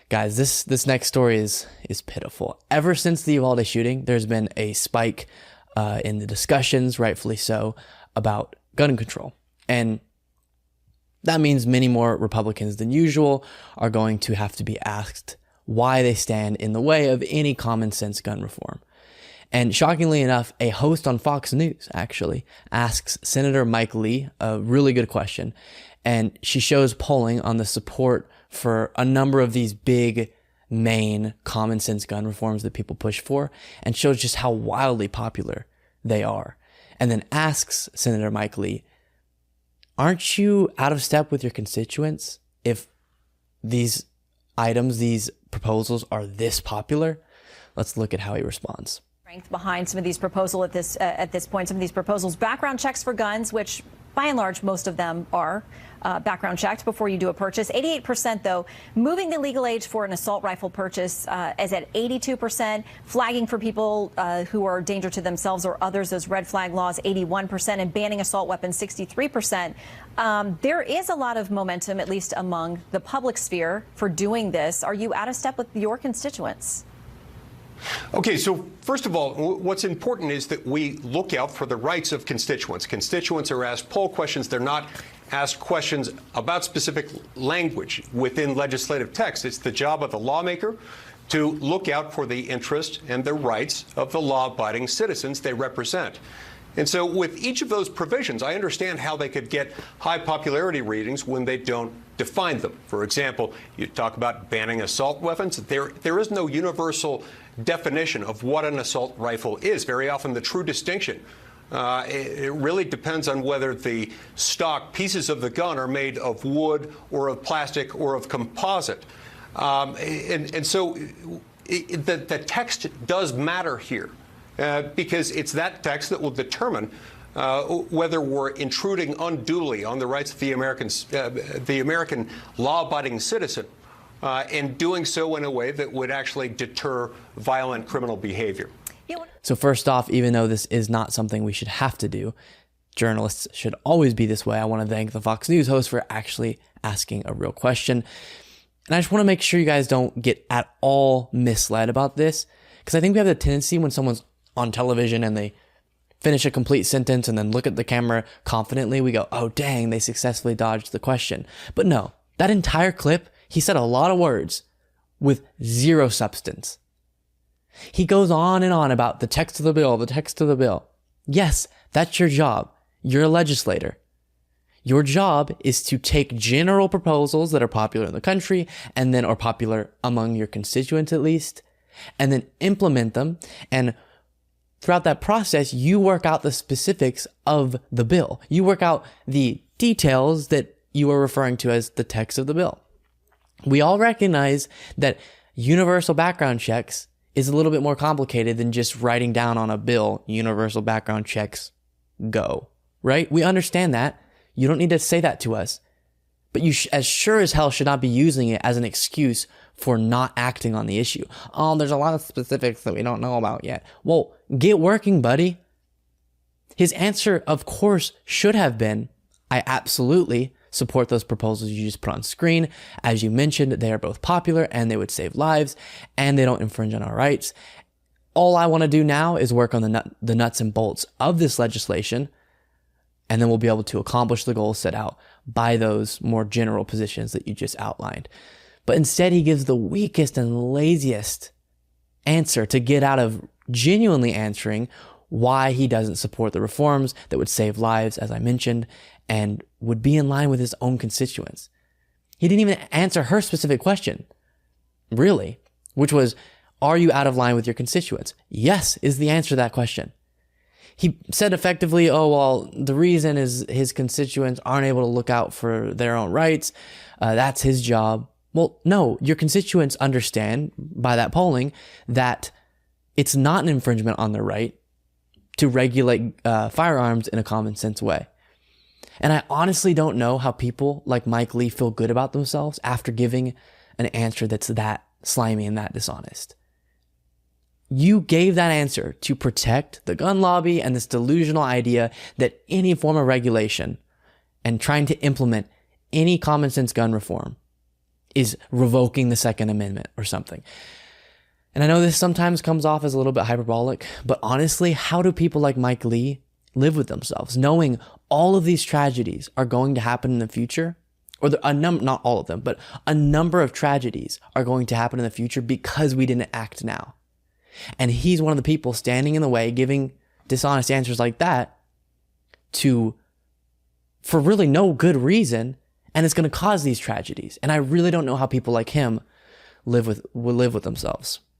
Guys, this next story is pitiful. Ever since the Uvalde shooting, there's been a spike in the discussions, rightfully so, about gun control. And that means many more Republicans than usual are going to have to be asked why they stand in the way of any common sense gun reform. And shockingly enough, a host on Fox News actually asks Senator Mike Lee a really good question. And she shows polling on the support for a number of these big main common sense gun reforms that people push for, and shows just how wildly popular they are. And then asks Senator Mike Lee, aren't you out of step with your constituents if these items, these proposals are this popular? Let's look at how he responds. Strength behind some of these proposals at this point, some of these proposals, background checks for guns, which by and large, most of them are background checked before you do a purchase. 88%, though, moving the legal age for an assault rifle purchase is at 82%, flagging for people who are a danger to themselves or others, those red flag laws, 81%, and banning assault weapons, 63%. There is a lot of momentum, at least among the public sphere, for doing this. Are you out of step with your constituents? Okay, so first of all, what's important is that we look out for the rights of constituents. Constituents are asked poll questions. They're not asked questions about specific language within legislative text. It's the job of the lawmaker to look out for the interest and the rights of the law-abiding citizens they represent. And so with each of those provisions, I understand how they could get high popularity ratings when they don't define them. For example, you talk about banning assault weapons. There is no universal definition of what an assault rifle is. Very often the true distinction, it really depends on whether the stock pieces of the gun are made of wood or of plastic or of composite. And so the text does matter here. Because it's that text that will determine whether we're intruding unduly on the rights of the American law-abiding citizen, and doing so in a way that would actually deter violent criminal behavior. So first off, even though this is not something we should have to do, journalists should always be this way. I want to thank the Fox News host for actually asking a real question. And I just want to make sure you guys don't get at all misled about this, because I think we have the tendency when someone's on television and they finish a complete sentence and then look at the camera confidently, we go, oh dang, they successfully dodged the question. But no, that entire clip, he said a lot of words with zero substance. He goes on and on about the text of the bill, the text of the bill. Yes, that's your job. You're a legislator. Your job is to take general proposals that are popular in the country and then are popular among your constituents at least, and then implement them. And throughout that process, you work out the specifics of the bill. You work out the details that you are referring to as the text of the bill. We all recognize that universal background checks is a little bit more complicated than just writing down on a bill, universal background checks, go, right? We understand that. You don't need to say that to us. But you as sure as hell should not be using it as an excuse for not acting on the issue. Oh, there's a lot of specifics that we don't know about yet. Well, get working, buddy. His answer, of course, should have been, I absolutely support those proposals you just put on screen. As you mentioned, they are both popular and they would save lives and they don't infringe on our rights. All I want to do now is work on the nuts and bolts of this legislation, and then we'll be able to accomplish the goals set out by those more general positions that you just outlined. But instead, he gives the weakest and laziest answer to get out of genuinely answering why he doesn't support the reforms that would save lives, as I mentioned, and would be in line with his own constituents. He didn't even answer her specific question, really, which was, are you out of line with your constituents? Yes, is the answer to that question. He said effectively, oh, well, the reason is his constituents aren't able to look out for their own rights. That's his job. Well, no, your constituents understand by that polling that it's not an infringement on their right to regulate firearms in a common sense way. And I honestly don't know how people like Mike Lee feel good about themselves after giving an answer that's that slimy and that dishonest. You gave that answer to protect the gun lobby and this delusional idea that any form of regulation and trying to implement any common sense gun reform is revoking the Second Amendment or something. And I know this sometimes comes off as a little bit hyperbolic, but honestly, how do people like Mike Lee live with themselves, knowing all of these tragedies are going to happen in the future? Or not all of them, but a number of tragedies are going to happen in the future because we didn't act now. And he's one of the people standing in the way, giving dishonest answers like that for really no good reason, and it's going to cause these tragedies. And I really don't know how people like him will live with themselves.